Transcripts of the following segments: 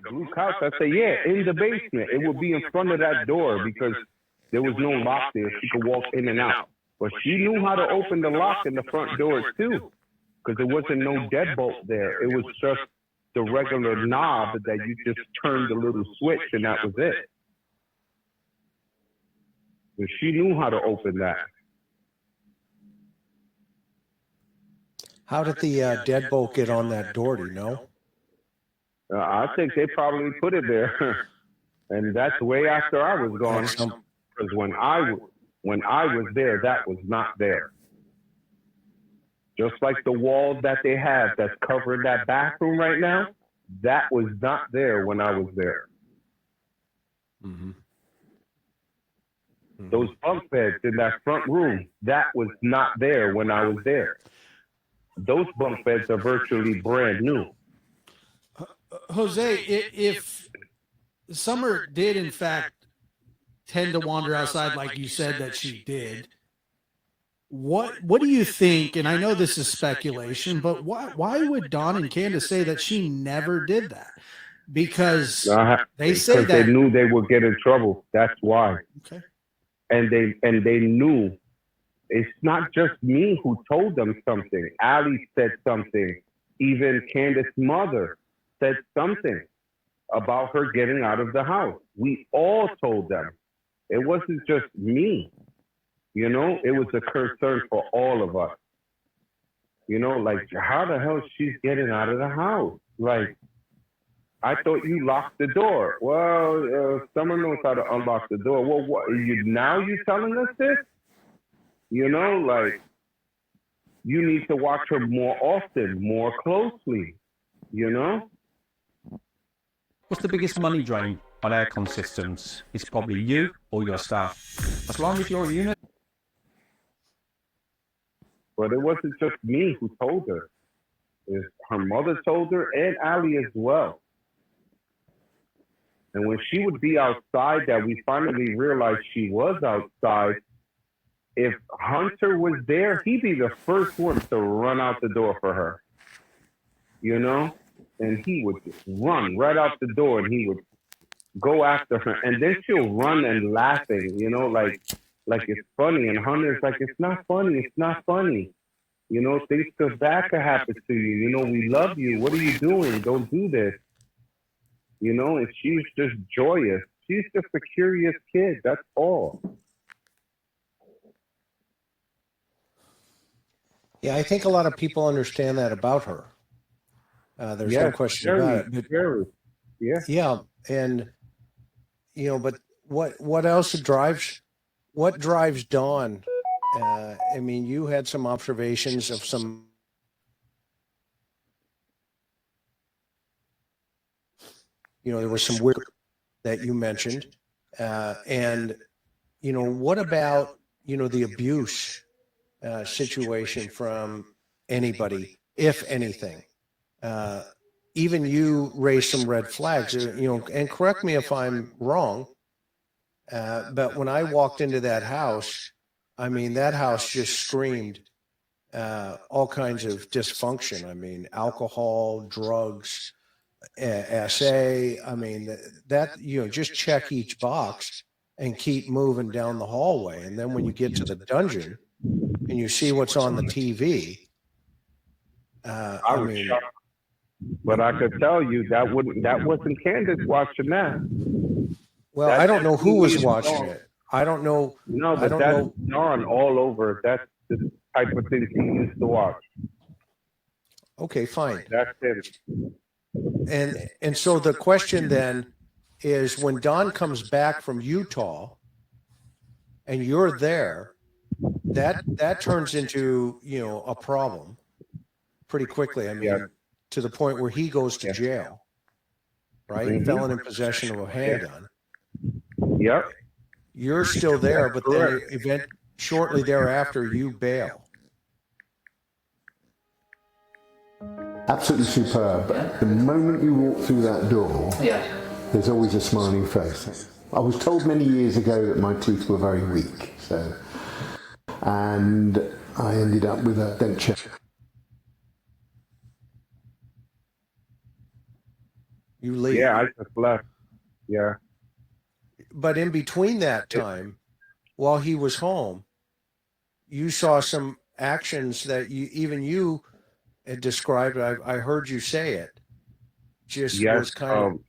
blue couch. I said, yeah, in the basement. It would be in front of that door because there was no lock there. She could walk in and out. But she knew how to open the lock in the front door too, because there wasn't no deadbolt there. It was just the regular knob that you just turned the little switch and that was it. But she knew how to open that. How did the deadbolt get on that door? Do you know? I think they probably put it there, and that's way after I was gone. Because when I was there, that was not there. Just like the wall that they have that's covering that bathroom right now, that was not there when I was there. Mm-hmm. Mm-hmm. Those bunk beds in that front room, that was not there when I was there. Those bunk beds are virtually brand new. Jose, if Summer did in fact tend to wander outside like you said that she did, what do you think? And I know this is speculation, but why would Dawn and Candace say that she never did that? Because they say that they knew they would get in trouble. That's why. Okay. And they knew. It's not just me who told them something. Allie said something. Even Candace's mother said something about her getting out of the house. We all told them. It wasn't just me. You know, it was a concern for all of us. You know, like, how the hell she's getting out of the house? Like, I thought you locked the door. Well, someone knows how to unlock the door. Well, what, now you telling us this? You know, like, you need to watch her more often, more closely, you know? What's the biggest money drain on aircon systems? It's probably you or your staff. As long as you're a unit. But it wasn't just me who told her. Her mother told her and Allie as well. And when she would be outside, that we finally realized she was outside, if Hunter was there, he'd be the first one to run out the door for her. You know? And he would just run right out the door and he would go after her. And then she'll run and laughing, you know, like it's funny. And Hunter's like, it's not funny. It's not funny. You know, things bad could happen to you. You know, we love you. What are you doing? Don't do this. You know, and she's just joyous. She's just a curious kid. That's all. Yeah, I think a lot of people understand that about her. There's no question about it. But, yeah, and you know, but what else drives Dawn? I mean, you had some observations of some, you know, there was some weird that you mentioned, and you know, what about, you know, the abuse situation from anybody, if anything? Even you raised some red flags, you know, and correct me if I'm wrong, but when I walked into that house, I mean, that house just screamed all kinds of dysfunction. I mean, alcohol, drugs, SA. I mean, that, you know, just check each box and keep moving down the hallway. And then when you get to the dungeon and you see what's on the TV, I mean, shocked. But I could tell you that wasn't Candace watching that. Well, I don't know who was watching it. I don't know. No, but that's Dawn all over. That's the type of thing he used to watch. Okay, fine. That's it. And so the question then is, when Dawn comes back from Utah and you're there, that turns into, you know, a problem pretty quickly. I mean, to the point where he goes to jail, right? Mm-hmm. Felon in possession of a handgun. Yep. You're still there, but then shortly thereafter, you bail. Absolutely superb. The moment you walk through that door, there's always a smiling face. I was told many years ago that my teeth were very weak, and I ended up with a denture. You leave. Yeah, I just left. Yeah. But in between that time, while he was home, you saw some actions that you had described. I heard you say it. Just Yes. was kind of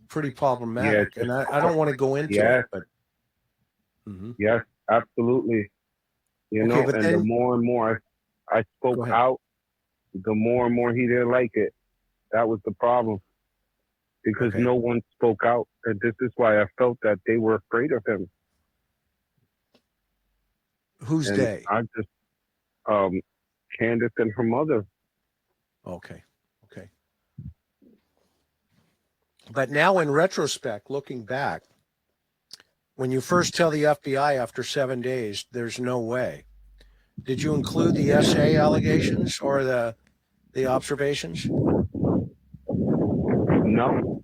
pretty Yeah. problematic, and I don't want to go into Yes. it, but Mhm. Yes. Absolutely. You Okay, know, but and the then more and more I go spoke ahead. out, the more and more he didn't like it. That was the problem because Okay. no one spoke out, and this is why I felt that they were afraid of him. Who's And they? I just, Candace and her mother. Okay. Okay. But now in retrospect, looking back, when you first tell the FBI after 7 days, there's no way. Did you include the SA allegations or the observations? No,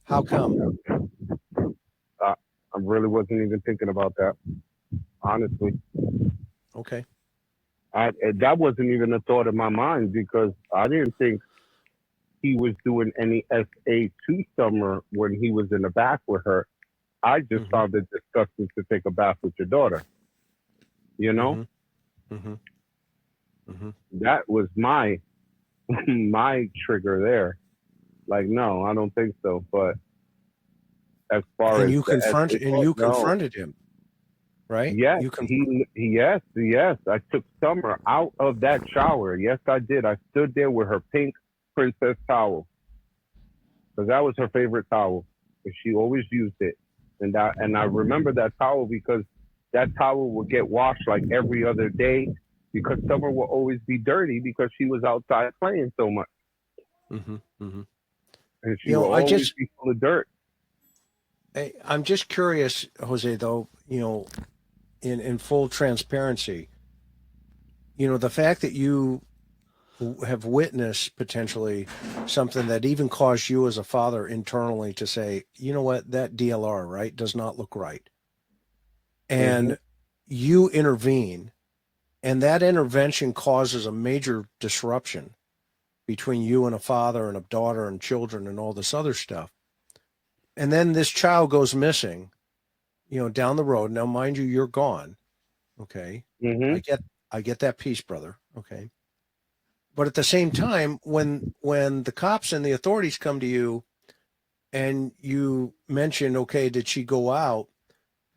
How come? I really wasn't even thinking about that. Honestly, Okay. that wasn't even a thought in my mind because I didn't think he was doing any SA2 summer when he was in the bath with her. I just Mhm. found it disgusting to take a bath with your daughter. You know, Mhm. Mhm. that was my my trigger there. Like, no, I don't think so. But as far And as you the SA confronted and part, you no. confronted him, right? Yes, You can yes. I took Summer out of that shower. Yes, I did. I stood there with her pink princess towel because that was her favorite towel, and she always used it. And I remember that towel because that towel would get washed like every other day because Summer will always be dirty because she was outside playing so much, Mhm. Mhm. and she You will know, always be full of dirt. I'm just curious, Jose, though, in full transparency, the fact that you have witnessed potentially something that even caused you as a father internally to say, you know what, that DLR, right, does not look right. Hmm. And you intervene, and that intervention causes a major disruption between you and a father and a daughter and children and all this other stuff. And then this child goes missing, down the road. Now, mind you, you're gone. Okay. Hmm. I get I get that piece, brother. Okay. But at the same time, when the cops and the authorities come to you and you mention, okay, did she go out?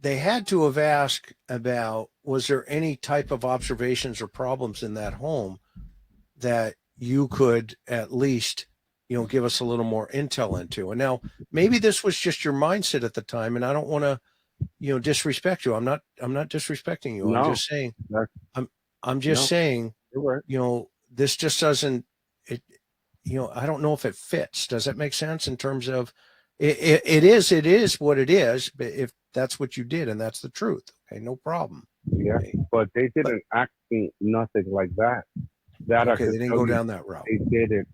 They had to have asked about, was there any type of observations or problems in that home that you could at least, give us a little more intel into. And now maybe this was just your mindset at the time, and I don't want to, disrespect you. I'm not disrespecting you. I'm No, just saying, that's I'm just no. saying, You're right. this just doesn't, it, I don't know if it fits. Does that make sense in terms of it is what it is, but if that's what you did and that's the truth, okay, no problem. Yeah, Okay. but they But didn't ask me nothing like that. That I okay, could they didn't tell go you down that route. they didn't.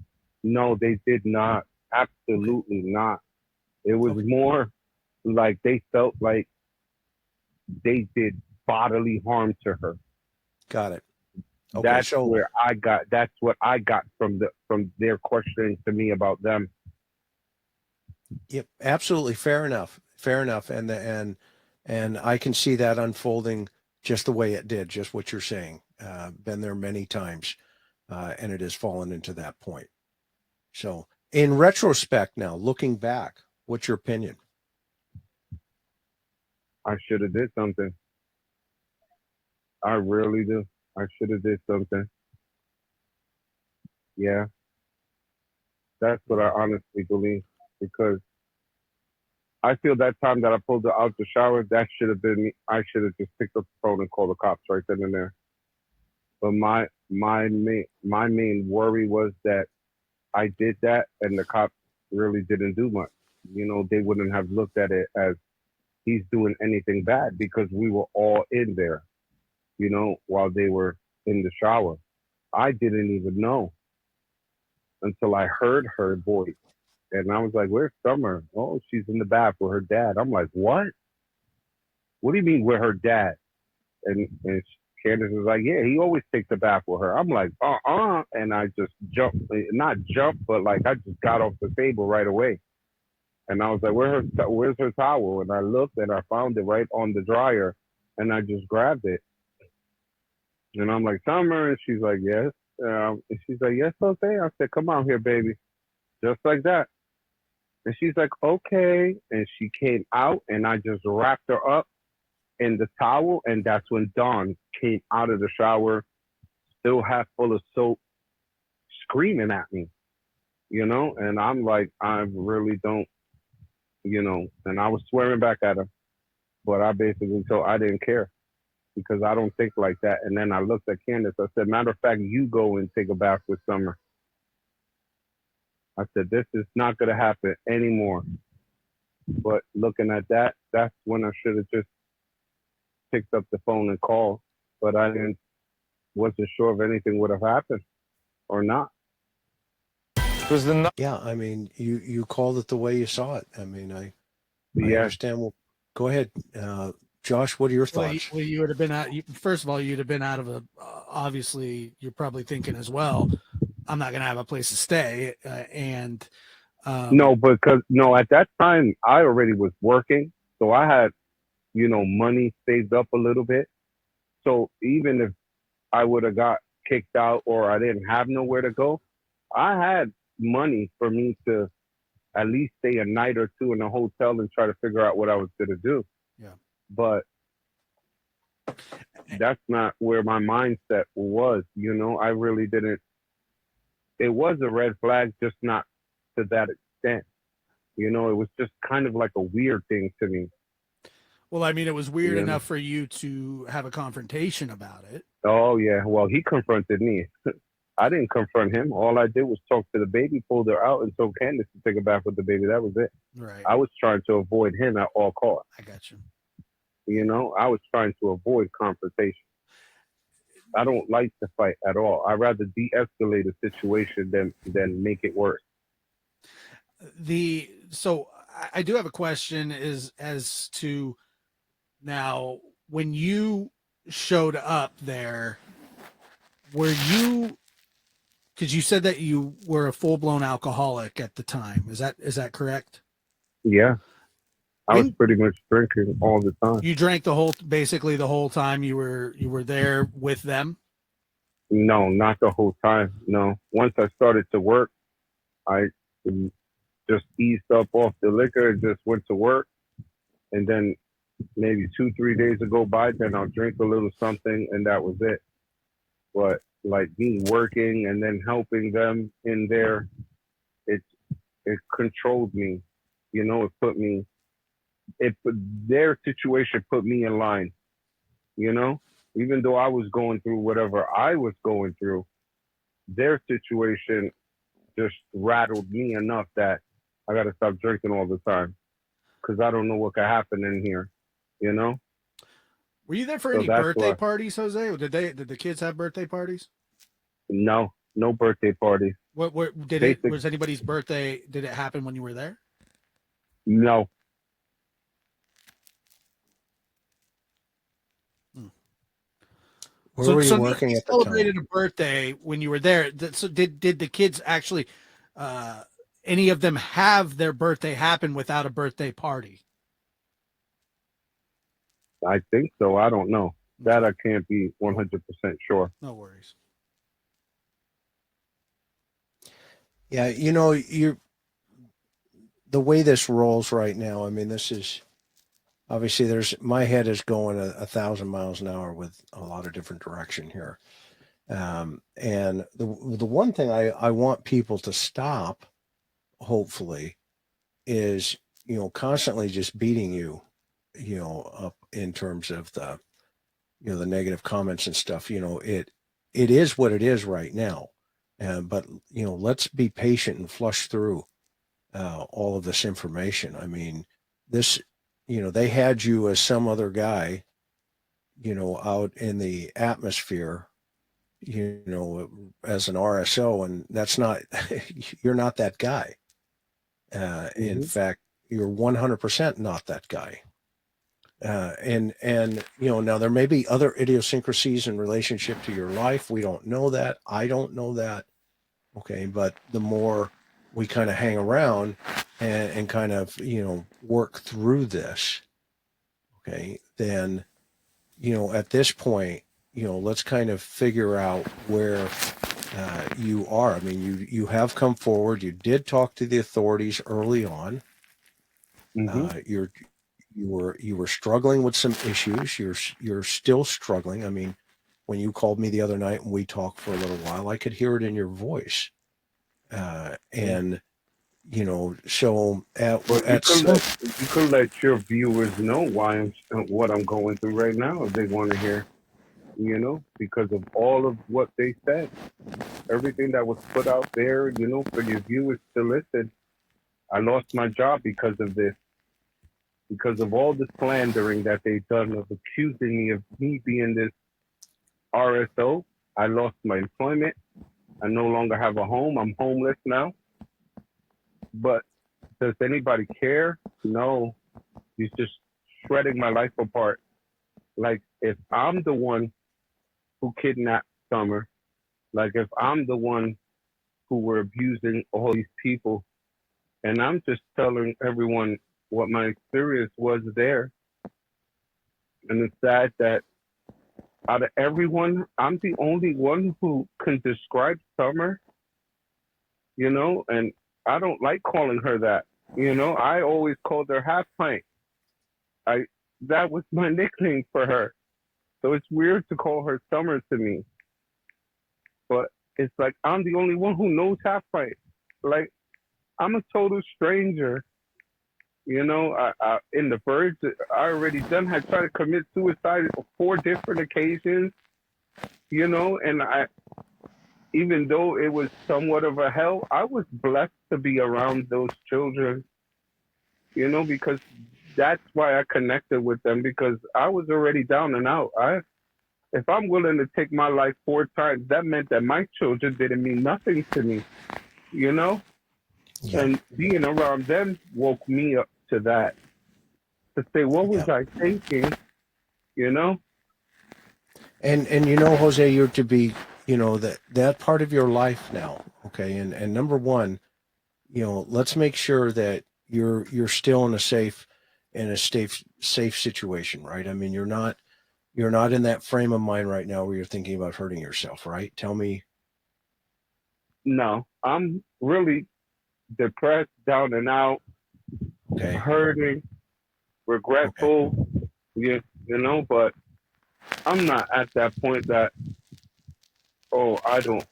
No, they did not. Okay. Absolutely not. It was Okay. more like they felt like they did bodily harm to her. Got it. Okay. So That's what I got from their questioning to me about them. yep, absolutely fair enough. Fair enough. And I can see that unfolding just the way it did, just what you're saying. Been there many times, and it has fallen into that point. So in retrospect now, looking back, what's your opinion? I should have did something. I really do. I should have did something. Yeah, that's what I honestly believe because I feel that time that I pulled her out the shower, that should have been me. I should have just picked up the phone and called the cops right then and there. But my main worry was that I did that and the cops really didn't do much. They wouldn't have looked at it as he's doing anything bad because we were all in there, while they were in the shower. I didn't even know until I heard her voice. And I was like, where's Summer? Oh, she's in the bath with her dad. I'm like, what? What do you mean with her dad? And Candace was like, yeah, he always takes a bath with her. I'm like, and I just jumped, not jump, but like I just got off the table right away. And I was like, where's her towel? And I looked and I found it right on the dryer, and I just grabbed it. And I'm like, Summer, and she's like, yes. And she's like, yes, okay. I said, come out here, baby, just like that. And she's like, okay. And she came out, and I just wrapped her up in the towel, and that's when Dawn came out of the shower, still half full of soap, screaming at me, And I'm like, I really don't, And I was swearing back at her, but I basically told I didn't care because I don't think like that. And then I looked at Candace. I said, matter of fact, you go and take a bath with Summer. I said, this is not going to happen anymore. But looking at that, that's when I should have just picked up the phone and called. But wasn't sure if anything would have happened or not. Yeah, I mean, you called it the way you saw it. I mean, I Yeah. understand. Well, go ahead, Josh. What are your thoughts? Well, you would have been out. First of all, you'd have been out of a. Obviously, you're probably thinking as well, I'm not going to have a place to stay, and no, because at that time I already was working, so I had money saved up a little bit. So even if I would have got kicked out or I didn't have nowhere to go, I had money for me to at least stay a night or two in a hotel and try to figure out what I was going to do. Yeah. But that's not where my mindset was. I really didn't. It was a red flag, just not to that extent. It was just kind of like a weird thing to me. Well, I mean, it was weird enough for you to have a confrontation about it. Oh, yeah. Well, he confronted me. I didn't confront him. All I did was talk to the baby, pulled her out, and told Candace to take a bath with the baby. That was it. Right. I was trying to avoid him at all costs. I got you. I was trying to avoid confrontation. I don't like to fight at all. I'd rather de-escalate a situation than make it worse. So I do have a question as to now, when you showed up there, were you, because you said that you were a full-blown alcoholic at the time. Is that correct? Yeah. I was pretty much drinking all the time. You drank basically the whole time you were there with them? No, not the whole time. No. Once I started to work, I just eased up off the liquor and just went to work. And then maybe 2-3 days would go by, then I'll drink a little something, and that was it. But like me working and then helping them in there, it controlled me. Their situation put me in line. Even though I was going through whatever I was going through, their situation just rattled me enough that I got to stop drinking all the time because I don't know what could happen in here. Were you there for any birthday parties, Jose? Did the kids have birthday parties? No birthday parties. Was anybody's birthday? Did it happen when you were there? No. Where were you working at the time? Celebrated a birthday when you were there. So did the kids actually, any of them have their birthday happen without a birthday party? I think so. I don't know. That I can't be 100% sure. No worries. Yeah, the way this rolls right now, I mean, this is obviously my head is going 1,000 miles an hour with a lot of different direction here. And the one thing I want people to stop, hopefully, is, constantly just beating you, up in terms of the negative comments and stuff. It is what it is right now. But let's be patient and flush through all of this information. I mean, this, they had you as some other guy, out in the atmosphere, as an RSO, and that's not, you're not that guy. In fact, you're 100% not that guy. And now there may be other idiosyncrasies in relationship to your life. We don't know that. I don't know that. Okay. But the more we kind of hang around, and kind of, work through this, okay, then, at this point, let's kind of figure out where you are. I mean, you have come forward. You did talk to the authorities early on. You were struggling with some issues. You're still struggling. I mean, when you called me the other night and we talked for a little while, I could hear it in your voice. And so you could let your viewers know what I'm going through right now if they want to hear, because of all of what they said, everything that was put out there, for your viewers to listen. I lost my job because of this, because of all the slandering that they've done of accusing me of me being this RSO. I lost my employment. I no longer have a home. I'm homeless now. But does anybody care? No. He's just shredding my life apart. Like, if I'm the one who kidnapped Summer, like if I'm the one who were abusing all these people, and I'm just telling everyone what my experience was there. And it's sad that out of everyone, I'm the only one who can describe Summer, and I don't like calling her that. I always called her Half Pint. That was my nickname for her. So it's weird to call her Summer to me. But it's like I'm the only one who knows Half Pint. Like, I'm a total stranger. I in the verge, I already had tried to commit suicide on 4 different occasions, and even though it was somewhat of a hell, I was blessed to be around those children, because that's why I connected with them, because I was already down and out. If I'm willing to take my life 4 times, that meant that my children didn't mean nothing to me, Yeah. And being around them woke me up to that, to say, what was I thinking, And Jose, you're to be, that part of your life now, okay? And number one, let's make sure that you're still in a safe situation, right? I mean, you're not in that frame of mind right now where you're thinking about hurting yourself, right? Tell me. No, I'm really depressed, down and out, hurting, regretful, but I'm not at that point that, I don't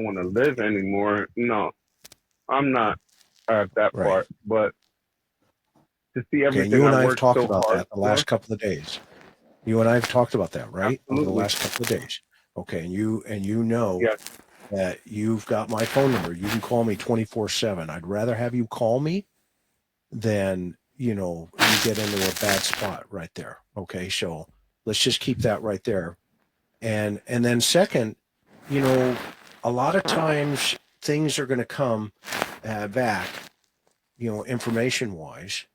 want to live anymore. No, I'm not at that part. But to see everything you and I I have worked talked so about hard that the last couple of days. You and I have talked about that, right? Absolutely. Over the last couple of days. Okay, and you know that you've got my phone number. You can call me 24/7. I'd rather have you call me than, you get into a bad spot right there. Okay, so let's just keep that right there. And then second, a lot of times things are going to come back, information wise.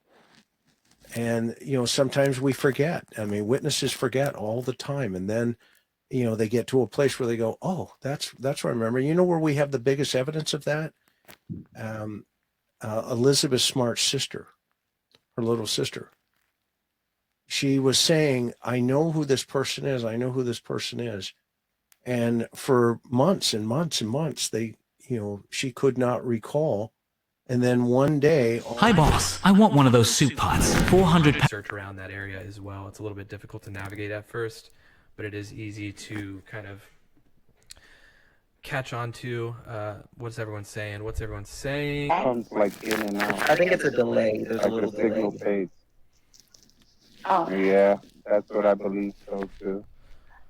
And, sometimes we forget. I mean, witnesses forget all the time. And then, they get to a place where they go, oh, that's what I remember. Where we have the biggest evidence of that? Elizabeth Smart's sister, her little sister. She was saying, I know who this person is. I know who this person is. And for months and months and months, she could not recall. And then one day, hi boss, I want one of those soup pots. 400 search around that area as well. It's a little bit difficult to navigate at first, but it is easy to kind of catch on to what's everyone saying. Comes like in and out. I think it's a delay. There's Like a little the signal delay. fades. Oh. Yeah, that's what I believe so too.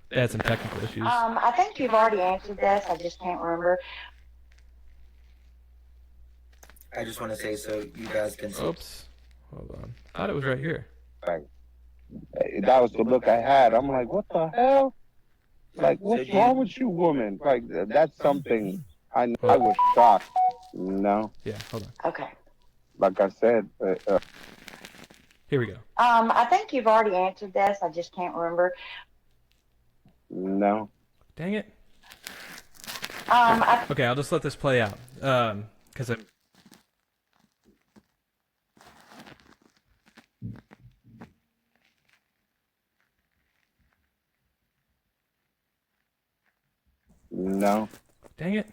They had some technical issues. I think you've already answered this. I just can't remember. I just want to say so you guys can see. Oops. Hold on. I thought it was right here. Like, that was the look I had. I'm like, what the hell? Like, what's wrong with you, woman? Like, that's something I was shocked. No. Yeah, hold on. Okay. Like I said. Here we go. I think you've already answered this. I just can't remember. No. Dang it. I Okay, I'll just let this play out. Because No. Dang it.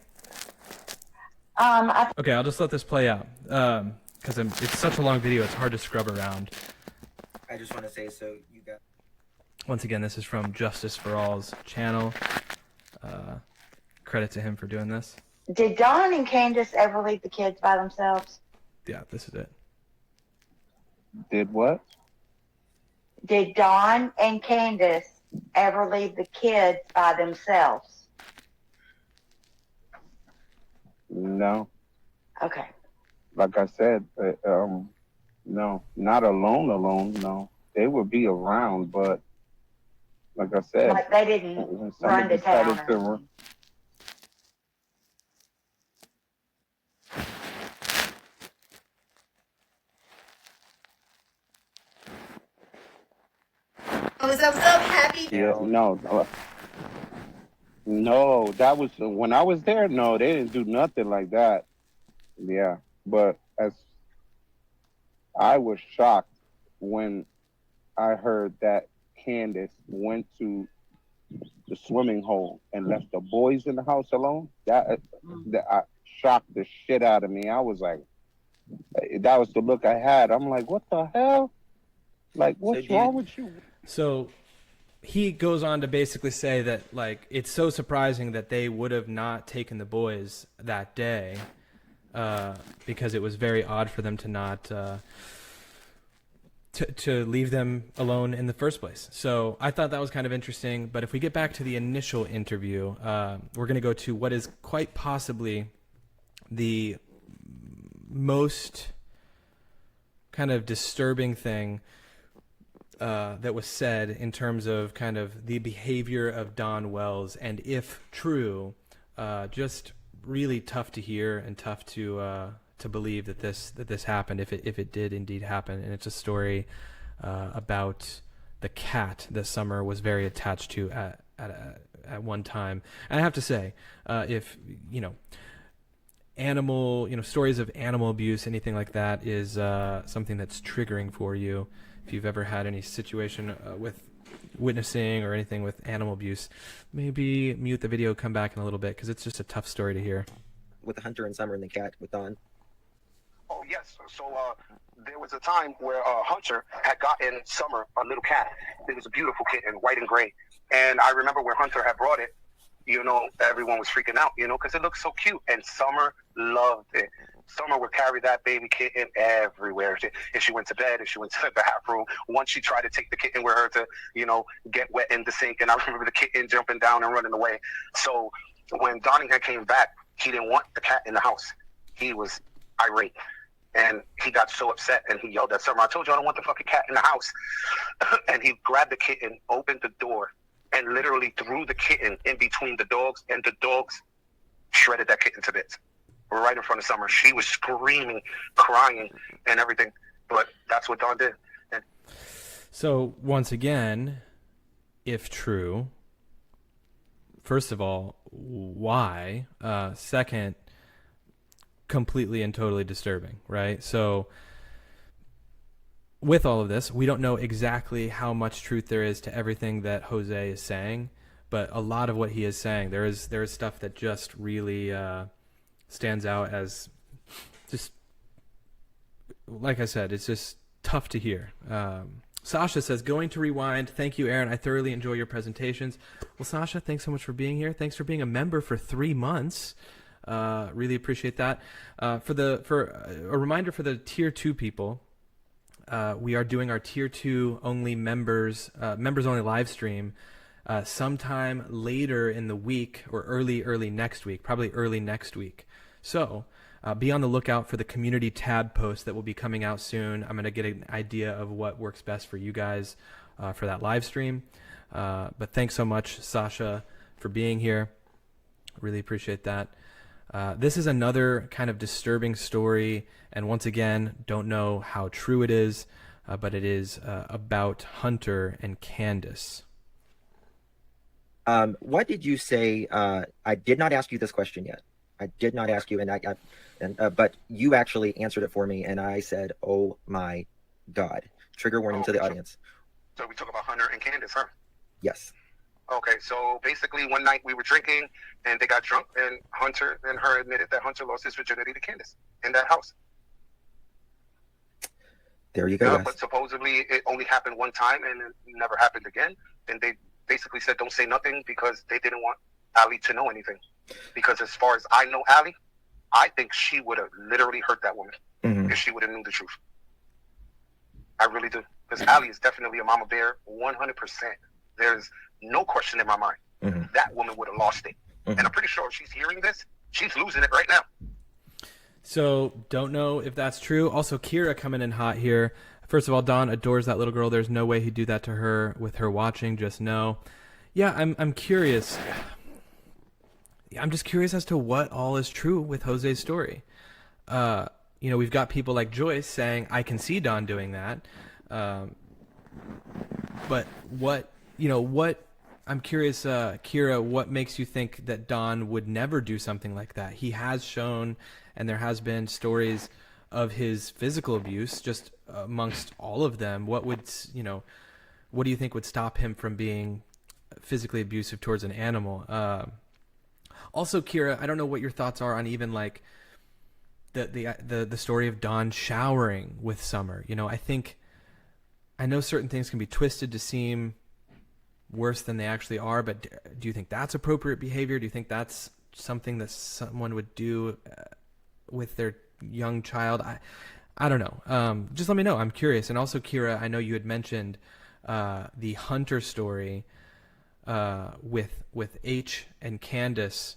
I Okay, I'll just let this play out. Because it's such a long video, it's hard to scrub around. I just want to say, so you got. Once again, this is from Justice for All's channel. Credit to him for doing this. Did Dawn and Candace ever leave the kids by themselves? Yeah, this is it. Did what? Did Dawn and Candace ever leave the kids by themselves? No. Okay. Like I said, no, not alone. No, they would be around, but like I said, Like they didn't when run to town. decided to run. What's up, happy? Yeah, no, that was when I was there. No, they didn't do nothing like that. Yeah, but as I was shocked when I heard that Candace went to the swimming hole and left the boys in the house alone. That shocked the shit out of me. I was like, that was the look I had. I'm like, what the hell? Like, what's wrong with you? So he goes on to basically say that, like, it's so surprising that they would have not taken the boys that day because it was very odd for them to not to leave them alone in the first place. So I thought that was kind of interesting. But if we get back to the initial interview, we're going to go to what is quite possibly the most kind of disturbing thing that was said in terms of kind of the behavior of Don Wells, and if true, just really tough to hear and tough to believe that this happened, if it did indeed happen. And it's a story about the cat that Summer was very attached to at one time. And I have to say, if stories of animal abuse, anything like that is something that's triggering for you. If you've ever had any situation with witnessing or anything with animal abuse, maybe mute the video, come back in a little bit, because it's just a tough story to hear. With the Hunter and Summer and the cat with Don. Oh, yes. So there was a time where Hunter had gotten Summer a little cat. It was a beautiful kitten, white and gray. And I remember when Hunter had brought it, everyone was freaking out, because it looked so cute. And Summer loved it. Summer would carry that baby kitten everywhere. If she went to bed, if she went to the bathroom. Once she tried to take the kitten with her to, get wet in the sink. And I remember the kitten jumping down and running away. So when Donnie had came back, he didn't want the cat in the house. He was irate. And he got so upset and he yelled at Summer, I told you I don't want the fucking cat in the house. And he grabbed the kitten, opened the door, and literally threw the kitten in between the dogs, and the dogs shredded that kitten to bits. Right in front of Summer. She was screaming, crying, and everything. But that's what Don did. And so, once again, if true, first of all, why? Second, completely and totally disturbing, right? So, with all of this, we don't know exactly how much truth there is to everything that Jose is saying, but a lot of what he is saying, there is stuff that just really stands out as just, like I said, it's just tough to hear. Sasha says, going to rewind. Thank you, Aaron. I thoroughly enjoy your presentations. Well, Sasha, thanks so much for being here. Thanks for being a member for 3 months. Really appreciate that. For a reminder for the tier 2 people, we are doing our tier 2 only members only live stream sometime later in the week, or early next week, probably early next week. So be on the lookout for the community tab post that will be coming out soon. I'm going to get an idea of what works best for you guys for that live stream. But thanks so much, Sasha, for being here. Really appreciate that. This is another kind of disturbing story, and once again, don't know how true it is, but it is about Hunter and Candace. What did you say? I did not ask you this question yet. I did not ask you, but you actually answered it for me, and I said, "Oh my God!" Trigger warning to the audience. So we talk about Hunter and Candace, huh? Yes. Okay, so basically one night we were drinking and they got drunk, and Hunter and her admitted that Hunter lost his virginity to Candace in that house. There you go. But supposedly it only happened one time and it never happened again. And they basically said don't say nothing because they didn't want Allie to know anything. Because as far as I know Allie, I think she would have literally hurt that woman if she would have knew the truth. I really do. Because Allie is definitely a mama bear, 100%. There's no question in my mind. That woman would have lost it. And I'm pretty sure if she's hearing this, she's losing it right now. So don't know if that's true. Also, Kira coming in hot here. First of all, Don adores that little girl. There's no way he'd do that to her with her watching. Just know. Yeah, I'm curious. I'm just curious as to what all is true with Jose's story. We've got people like Joyce saying, I can see Don doing that. But what I'm curious, Kira, what makes you think that Don would never do something like that? He has shown, and there has been stories of his physical abuse just amongst all of them. What do you think would stop him from being physically abusive towards an animal? Also, Kira, I don't know what your thoughts are on even like the story of Don showering with Summer. I know certain things can be twisted to seem worse than they actually are, but do you think that's appropriate behavior? Do you think that's something that someone would do with their young child? I don't know. Just let me know. I'm curious. And also, Kira, I know you had mentioned the Hunter story with H and Candace,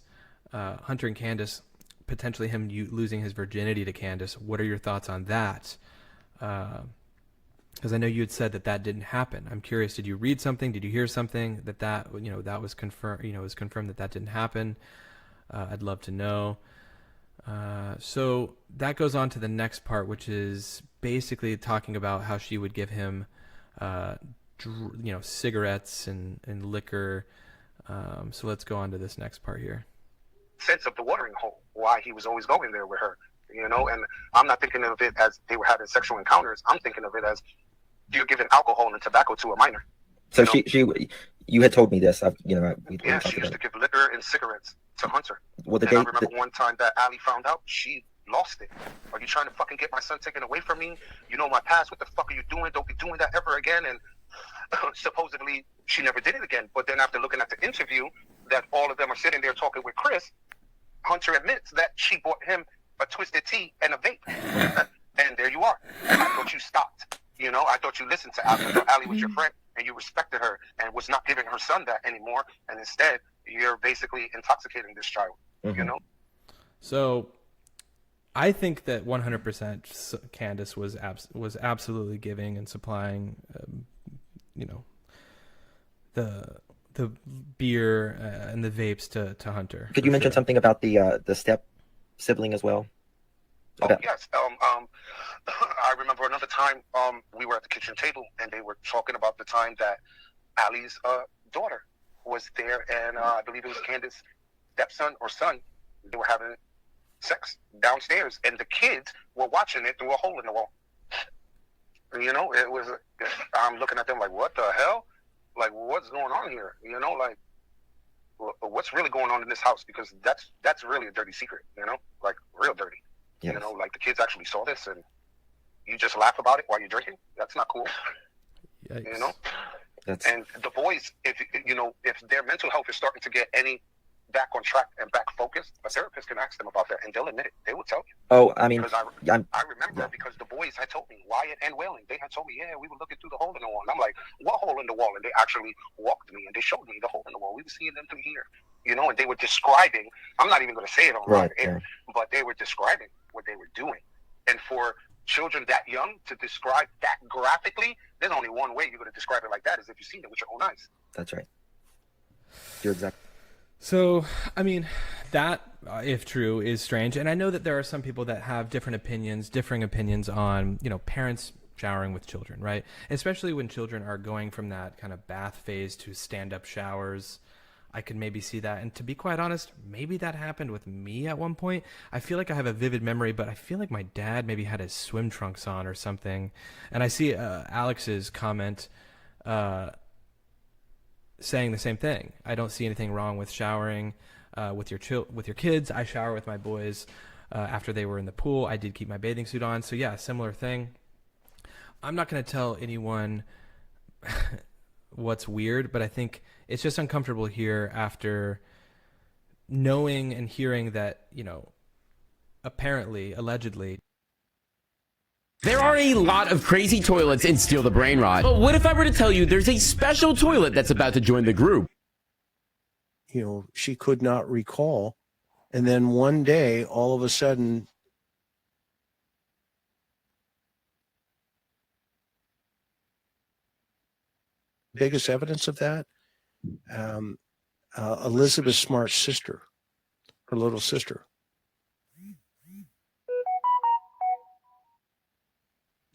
Hunter and Candace, potentially him losing his virginity to Candace. What are your thoughts on that? Because I know you had said that didn't happen. I'm curious. Did you read something? Did you hear something that was confirmed? It was confirmed that didn't happen. I'd love to know. So that goes on to the next part, which is basically talking about how she would give him, cigarettes and liquor. So let's go on to this next part here. Sense of the watering hole, why he was always going there with her, and I'm not thinking of it as they were having sexual encounters. I'm thinking of it as you're giving alcohol and tobacco to a minor. So you had told me this. She used to give liquor and cigarettes to Hunter. I remember one time that Allie found out, she lost it. Are you trying to fucking get my son taken away from me? You know my past. What the fuck are you doing? Don't be doing that ever again. And supposedly she never did it again. But then after looking at the interview that all of them are sitting there talking with Chris, Hunter admits that she bought him a Twisted Tea and a vape. And there you are. I thought you stopped. I thought you listened to Allie. I thought Allie was your friend and you respected her and was not giving her son that anymore. And instead, you're basically intoxicating this child, So I think that 100% Candace was absolutely giving and supplying, the beer and the vapes to Hunter. Could you mention something about the step sibling as well? Yes. I remember another time we were at the kitchen table and they were talking about the time that Allie's daughter was there, and I believe it was Candace's stepson or son. They were having sex downstairs, and the kids were watching it through a hole in the wall. It was. I'm looking at them like, what the hell? Like, what's going on here? Like, what's really going on in this house? Because that's really a dirty secret. Like real dirty. Yes. Like the kids actually saw this, and you just laugh about it while you're drinking. That's not cool. Yikes. And the boys, if their mental health is starting to get any back on track and back focused, a therapist can ask them about that, and they'll admit it. They will tell you. Oh, I mean, because I remember because the boys had told me, Wyatt and Whaling, they had told me, we were looking through the hole in the wall. And I'm like, what hole in the wall? And they actually walked me and they showed me the hole in the wall. We were seeing them through here, and they were describing. I'm not even going to say it on air, but they were describing what they were doing. And for children that young to describe that graphically, there's only one way you're going to describe it like that, is if you've seen it with your own eyes. That's right. You're exactly. So, I mean, that, if true, is strange. And I know that there are some people that have differing opinions on, parents showering with children, right? Especially when children are going from that kind of bath phase to stand-up showers. I could maybe see that. And to be quite honest, maybe that happened with me at one point. I feel like I have a vivid memory, but I feel like my dad maybe had his swim trunks on or something. And I see Alex's comment saying the same thing. I don't see anything wrong with showering with your kids. I shower with my boys after they were in the pool. I did keep my bathing suit on. So yeah, similar thing. I'm not going to tell anyone what's weird, but I think it's just uncomfortable here after knowing and hearing that, apparently, allegedly. There are a lot of crazy toilets in Steal the Brain Rot. But what if I were to tell you there's a special toilet that's about to join the group? She could not recall. And then one day, all of a sudden, biggest evidence of that, Elizabeth Smart's sister, her little sister.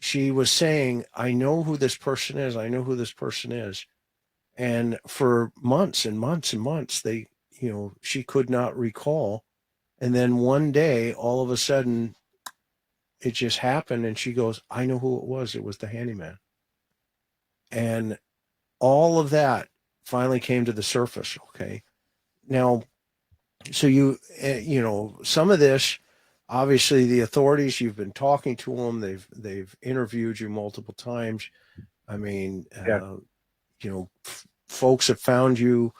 She was saying, I know who this person is. I know who this person is. And for months and months and months, she could not recall. And then one day, all of a sudden, it just happened. And she goes, I know who it was. It was the handyman. And all of that finally came to the surface. Okay. Now, so some of this, obviously the authorities, you've been talking to them. They've interviewed you multiple times. I mean, folks have found you,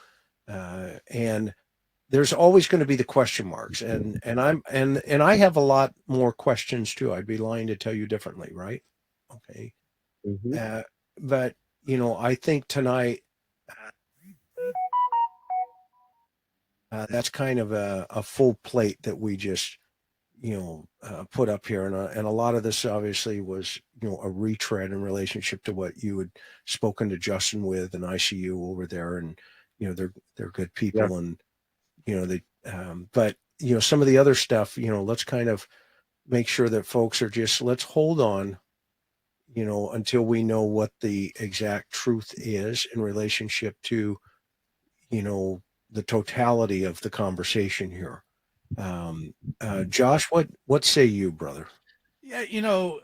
and there's always going to be the question marks. And I have a lot more questions too. I'd be lying to tell you differently. Right. Okay. Mm-hmm. But I think tonight, that's kind of a full plate that we just, put up here. And a lot of this obviously was, a retread in relationship to what you had spoken to Justin with and ICU over there. And, they're good people. Yeah. And, but, some of the other stuff, let's kind of make sure that folks are let's hold on, until we know what the exact truth is in relationship to, the totality of the conversation here. Josh, what say you, brother? Yeah,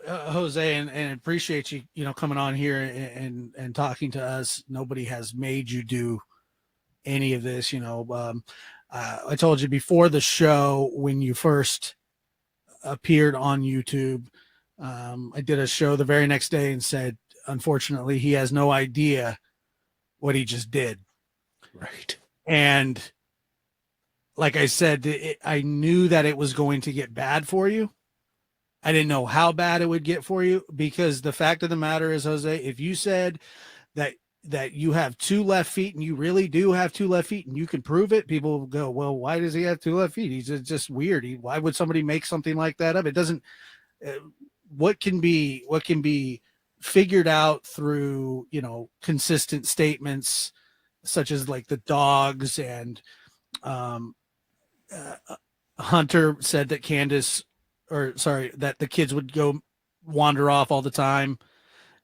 Jose, and appreciate you, coming on here and talking to us. Nobody has made you do any of this. I told you before the show when you first appeared on YouTube, I did a show the very next day and said, unfortunately, he has no idea what he just did. Right. And like I said, I knew that it was going to get bad for you. I didn't know how bad it would get for you, because the fact of the matter is, Jose, if you said that you have two left feet and you really do have two left feet and you can prove it, people will go, well, why does he have two left feet? He's just weird. Why would somebody make something like that up? It doesn't, what can be figured out through, consistent statements such as like the dogs, and Hunter said that that the kids would go wander off all the time.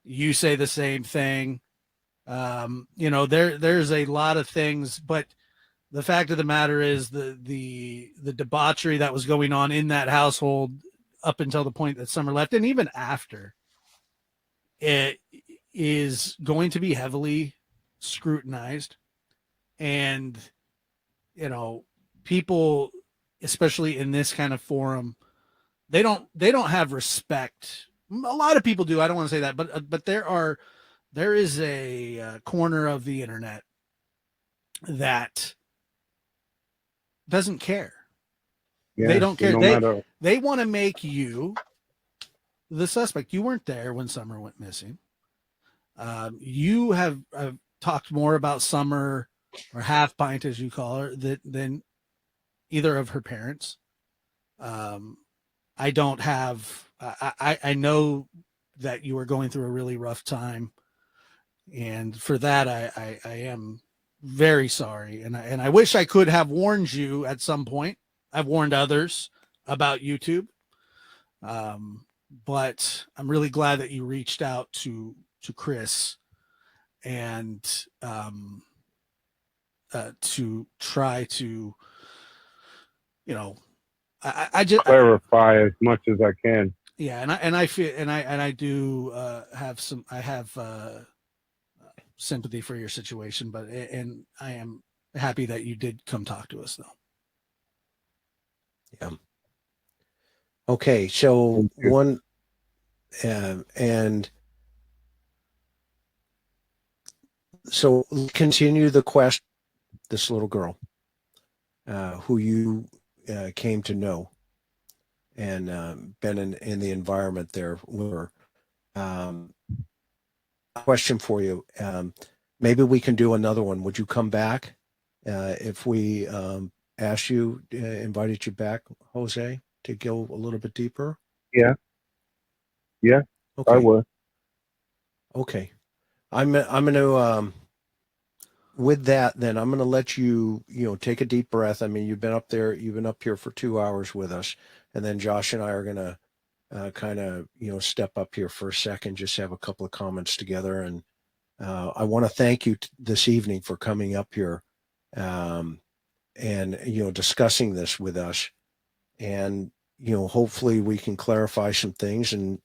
You say the same thing. There's a lot of things, but the fact of the matter is the debauchery that was going on in that household up until the point that Summer left, and even after, it is going to be heavily scrutinized. And, people, especially in this kind of forum, they don't have respect. A lot of people do. I don't want to say that, but there is a corner of the internet that doesn't care. Yeah, they don't care. They want to make you the suspect. You weren't there when Summer went missing. You have talked more about Summer, or Half Pint, as you call her, than either of her parents. I don't have. I know that you were going through a really rough time, and for that, I am very sorry, and I wish I could have warned you at some point. I've warned others about YouTube, but I'm really glad that you reached out to Chris and to try to, I just clarify as much as I can. Yeah, and I feel, and I do have some sympathy for your situation, but and I am happy that you did come talk to us, though. Yeah. Okay, so one, and so continue the quest. This little girl, who you came to know, and been in the environment there with her. Question for you. Maybe we can do another one. Would you come back if we asked you, invited you back, Jose, to go a little bit deeper? Yeah. Yeah, Okay. I would. Okay. I'm going to, with that, then I'm going to let you, take a deep breath. I mean, you've been up here for 2 hours with us. And then Josh and I are going to kind of, step up here for a second, just have a couple of comments together. And I want to thank you this evening for coming up here and, discussing this with us. And, hopefully we can clarify some things and,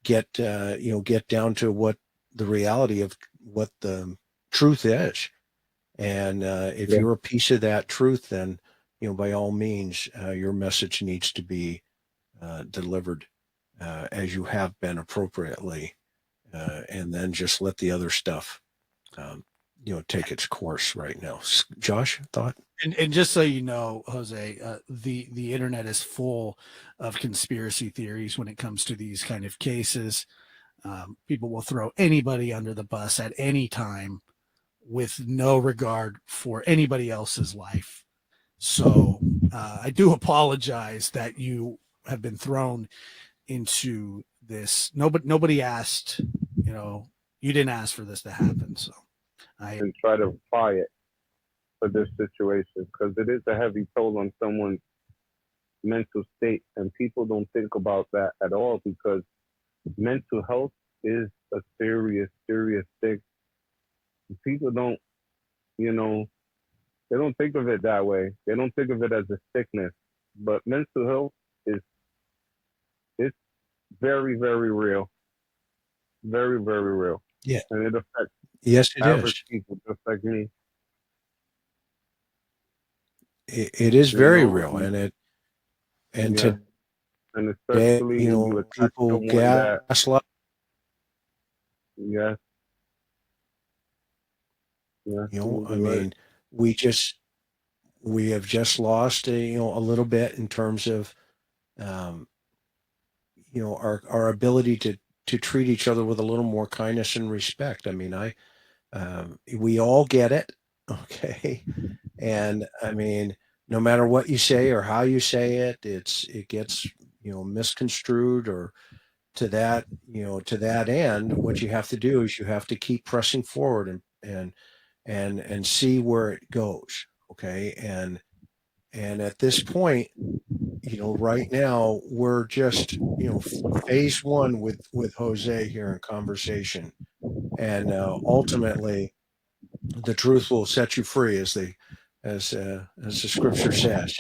get down to what the reality of what the truth is. And if you're a piece of that truth, then, by all means, your message needs to be delivered as you have been appropriately. And then just let the other stuff, take its course right now. Josh, thought? And just so you know, Jose, the internet is full of conspiracy theories when it comes to these kind of cases. People will throw anybody under the bus at any time with no regard for anybody else's life. So I do apologize that you have been thrown into this. Nobody asked, you didn't ask for this to happen. So and try to apply it for this situation, because it is a heavy toll on someone's mental state, and people don't think about that at all, because mental health is a serious thing. People don't, they don't think of it that way. They don't think of it as a sickness, but mental health it's very, very real. Very, very real. Yeah. And it affects average people just like me. It is very real, and and today, especially when you attack people someone that gaslight. yes. I mean, we have just lost a little bit in terms of our ability to treat each other with a little more kindness and respect. I mean, we all get it, okay, and I mean, no matter what you say or how you say it, it gets misconstrued or to that end. What you have to do is you have to keep pressing forward and see where it goes, okay, and at this point, right now we're just phase one with Jose here in conversation, and ultimately the truth will set you free, as the scripture says,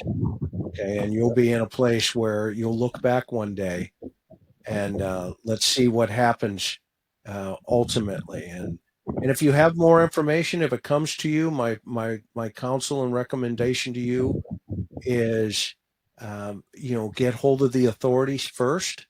okay, and you'll be in a place where you'll look back one day and let's see what happens ultimately. And if you have more information, if it comes to you, my counsel and recommendation to you is, get hold of the authorities first,